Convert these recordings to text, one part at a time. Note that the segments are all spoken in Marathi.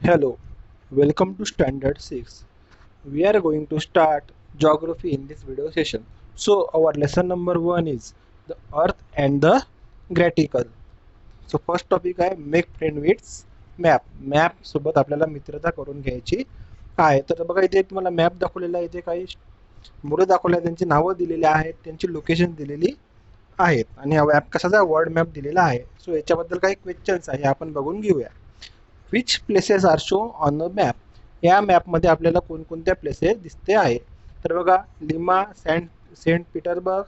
Hello, welcome to Standard 6. We are going to start geography in this video session. So, our lesson number 1 is the earth and the graticle. So, first topic आहे make friend with map. Map सोबत आपल्याला मित्रता करून घ्यायची आहे. तर बघा इथे तुम्हाला मॅप दाखवलेला आहे. इथे काही मुलं दाखवले आहेत, त्यांची नावं दिलेली आहेत, त्यांची लोकेशन दिलेली आहेत आणि हा मॅप कशाचा वर्ड मॅप दिलेला आहे. सो याच्याबद्दल काही क्वेश्चन्स आहे आपण बघून घेऊया. Which places are show on the map. या मॅपमध्ये आपल्याला कोणकोणत्या प्लेसेस दिसते आहे. तर बघा Lima, Saint Petersburg,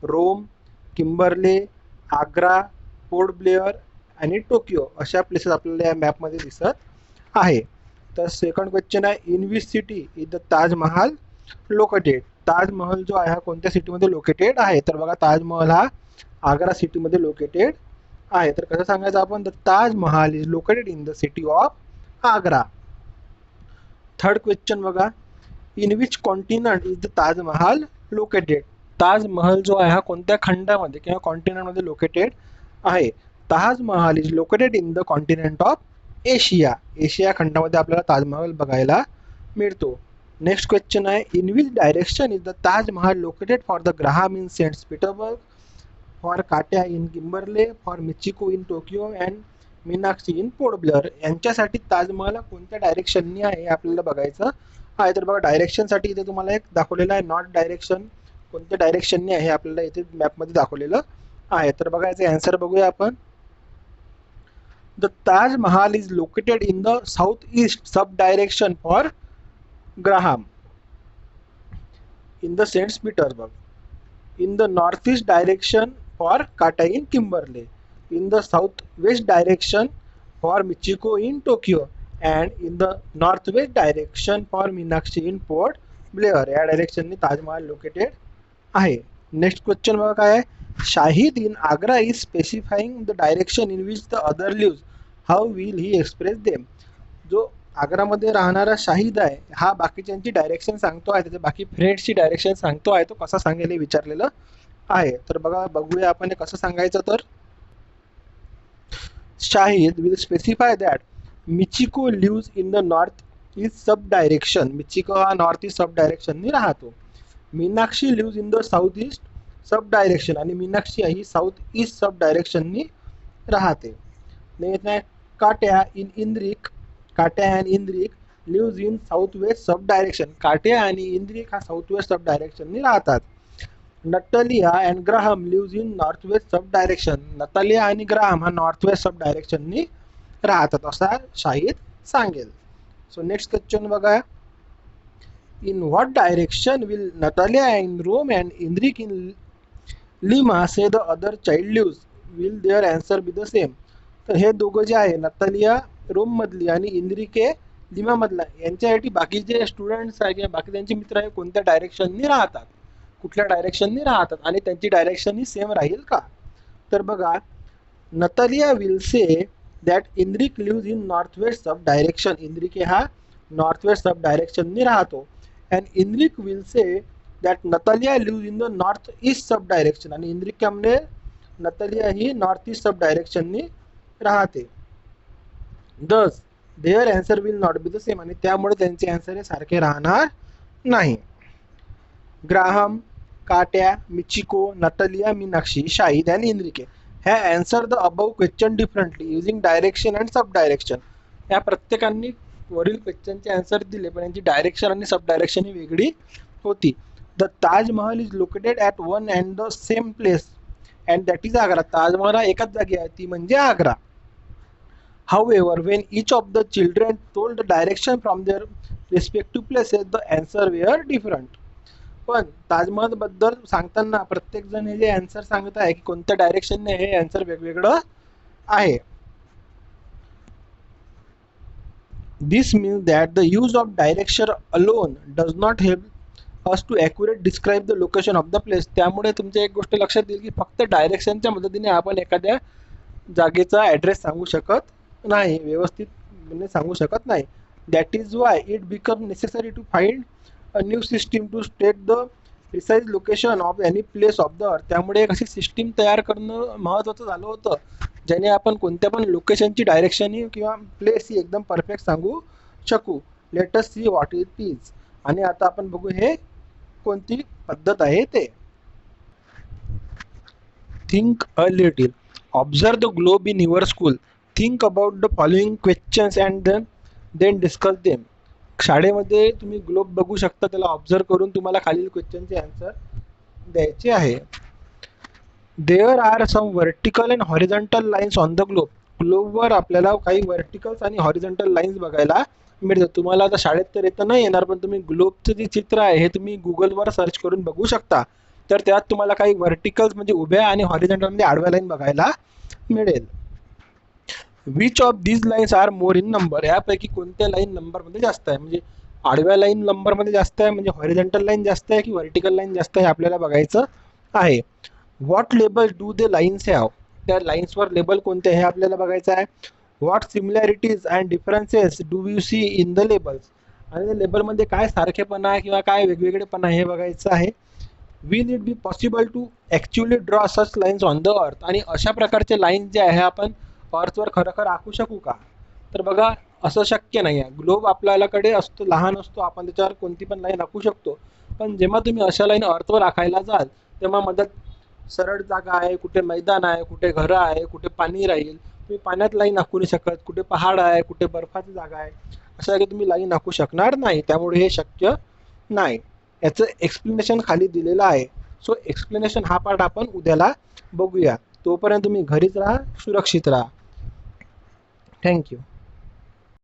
Rome, Kimberley, Agra, Port Blair आणि टोकियो अशा प्लेसेस आपल्याला या मॅपमध्ये दिसत आहे. तर सेकंड क्वेश्चन आहे in which city is the Taj Mahal located. Taj Mahal जो आहे हा कोणत्या सिटीमध्ये लोकेटेड आहे. तर बघा ताजमहल हा आग्रा सिटीमध्ये लोकेटेड आहे. तर कसं सांगायचं आपण, the Taj Mahal is located in the city of Agra. Third question बघा in which continent is the Taj Mahal located. Taj Mahal जो आहे हा कोणत्या खंडामध्ये किंवा कॉन्टिनेंटमध्ये लोकेटेड आहे. Taj Mahal is located in the continent of Asia. Asia खंडामध्ये आपल्याला ताजमहल बघायला मिळतो. नेक्स्ट क्वेश्चन आहे in which direction is the Taj Mahal located for the Graham in Saint Petersburg, for Katya in Kimberley, for Michiko in Tokyo and Meenakshi in port Blair. यांच्यासाठी ताजमहल कोणत्या डायरेक्शननी आहे हे आपल्याला बघायचं आहे. तर बघा डायरेक्शनसाठी इथे तुम्हाला एक दाखवलेलं आहे नॉर्थ डायरेक्शन. कोणत्या डायरेक्शननी आहे आपल्याला इथे मॅपमध्ये दाखवलेलं आहे. तर बघा याचे आन्सर बघूया आपण. The Taj Mahal is located in the south east sub direction for Graham, in the Saint Petersburg, in the northeast direction for Kata in Kimberley, in the southwest direction for Michiko in Tokyo, and in the northwest direction for Meenakshi in Port Blair. या डायरेक्शननी ताजमहल लोकेटेड आहे. नेक्स्ट क्वेश्चन बघा काय आहे. Shahid in Agra is specifying the direction in which the other lives, how will he express them. जो आग्रामध्ये राहणारा शाहिद आहे हा बाकीच्यांची डायरेक्शन सांगतो आहे, त्याच्या बाकी फ्रेंड्सची डायरेक्शन सांगतो आहे. तो कसा सांगेल हे विचारलेलं आहे. तर बघा बघूया आपण हे कसं सांगायचं. तर Shahid will specify that Michiko lives in the north east sub direction. Michiko हा नॉर्थ ईस्ट सब डायरेक्शननी राहतो. Meenakshi lives in the south east sub direction, आणि मीनाक्षी ही साऊथ ईस्ट सब डायरेक्शननी राहते. Katya in Indrik, Katya and Indrik lives in south west sub direction. Katya आणि इंद्रिक हा साऊथ वेस्ट सब डायरेक्शननी राहतात. Natalia and Graham lives in north west sub direction. Natalia आणि ग्राहम हा नॉर्थ वेस्ट सब डायरेक्शननी राहतात असा शाहिद सांगेल. सो नेक्स्ट क्वेश्चन बघा in what direction will Natalia in Rome and Indrik in Lima say the other child lives, will their answer be the same. तर हे दोघं जे आहे नतालिया रोममधली आणि इंद्रिके लिमामधला, यांच्यासाठी बाकी जे स्टुडंट्स आहे किंवा बाकी त्यांचे मित्र आहे कोणत्या डायरेक्शननी राहतात, कुठल्या डायरेक्शननी राहतात आणि त्यांची डायरेक्शन ही सेम राहील का. तर बघा Natalia will say that Indrik lives in north west sub direction. इंद्रिके हा नॉर्थ वेस्ट सब डायरेक्शननी राहतो. And Indrik will say that Natalia lives in the north east sub direction, आणि इंद्रिकामध्ये नतालिया ही नॉर्थ ईस्ट सब डायरेक्शननी राहते. Thus their answer will not be the same, आणि त्यामुळे त्यांचे आन्सर हे सारखे राहणार नाही. Graham, Katya, Michiko, Natalia, Meenakshi, Shahid and Indrik have answer the above question differently using direction and sub direction. या प्रत्येकांनी वरील क्वेश्चनचे आन्सर दिले, पण यांची डायरेक्शन आणि सब डायरेक्शन ही वेगळी होती. The Taj Mahal is located at one and the same place and that is Agra. Taj Mahal हा एकाच जागी आहे, ती म्हणजे Agra. However, when each of the children told the direction from their respective places, the answer were different. पण ताजमहल बद्दल सांगताना प्रत्येक जण हे जे आन्सर सांगत आहे की कोणत्या डायरेक्शनने, हे आन्सर वेगवेगळं आहे. This means that the use of direction alone does not help us to accurately describe the location of the place. त्यामुळे तुमच्या एक गोष्ट लक्षात येईल की फक्त डायरेक्शनच्या मदतीने आपण एखाद्या जागेचा ॲड्रेस सांगू शकत नाही, व्यवस्थित सांगू शकत नाही. That is why it become necessary to find a new system to state the precise location of any place of the earth. त्यामुळे एक अशी सिस्टीम तयार करणं महत्त्वाचं झालं होतं ज्याने आपण कोणत्या पण लोकेशनची डायरेक्शन किंवा प्लेस ही एकदम परफेक्ट सांगू शकू. Let us see what it is. आणि आता आपण बघू हे कोणती पद्धत आहे ते. Think a little. Observe the globe in your school. Think about the following questions and then discuss them. शाळेमध्ये तुम्ही ग्लोब बघू शकता, त्याला ऑब्झर्व करून तुम्हाला खालील क्वेश्चनचे आन्सर द्यायचे आहे. There are some vertical and horizontal lines on the globe. ग्लोबवर आपल्याला काही व्हर्टिकल्स आणि हॉरिझॉन्टल लाईन्स बघायला मिळतात. तुम्हाला आता शाळेत तर येतं नाही येणार, पण तुम्ही ग्लोबचं जे चित्र आहे हे तुम्ही गुगलवर सर्च करून बघू शकता. तर त्यात तुम्हाला काही व्हर्टिकल्स म्हणजे उभ्या आणि हॉरिझॉन्टल म्हणजे आडव्या लाईन बघायला मिळेल. Which of these lines are more in number. यापैकी कोणत्या लाईन नंबरमध्ये जास्त आहे, म्हणजे आडव्या लाईन नंबरमध्ये जास्त आहे, म्हणजे हॉरिझॉन्टल लाईन जास्त आहे की व्हर्टिकल लाईन जास्त आहे, आपल्याला बघायचं आहे. What label do the lines have. त्या लाईन्सवर लेबल कोणते हे आपल्याला बघायचं आहे. What similarities and differences do you see in the labels. आणि लेबलमध्ये काय सारखेपणा आहे किंवा काय वेगवेगळेपणा हे बघायचं आहे. Will it be possible to actually draw such lines on the earth. आणि अशा प्रकारचे लाईन्स जे आहे आपण अर्थवर खरोखर आखू शकू का. तर बघा असं शक्य नाही आहे. ग्लोब आपल्याकडे असतो, लहान असतो, आपण त्याच्यावर कोणती पण लाईन आखू शकतो. पण जेव्हा तुम्ही अशा लाईन अर्थवर आखायला जाल तेव्हा मदत सरळ जागा आहे, कुठे मैदान आहे, कुठे घरं आहे, कुठे पाणी राहील, तुम्ही पाण्यात लाईन आखू नाही शकत, कुठे पहाड आहे, कुठे बर्फाची जागा आहे, अशा जागी तुम्ही लाईन आखू शकणार नाही. त्यामुळे हे शक्य नाही. याचं एक्सप्लेनेशन खाली दिलेलं आहे. सो एक्सप्लेनेशन हा पार्ट आपण उद्याला बघूया. तोपर्यंत तुम्ही घरीच राहा, सुरक्षित राहा. थँक्यू.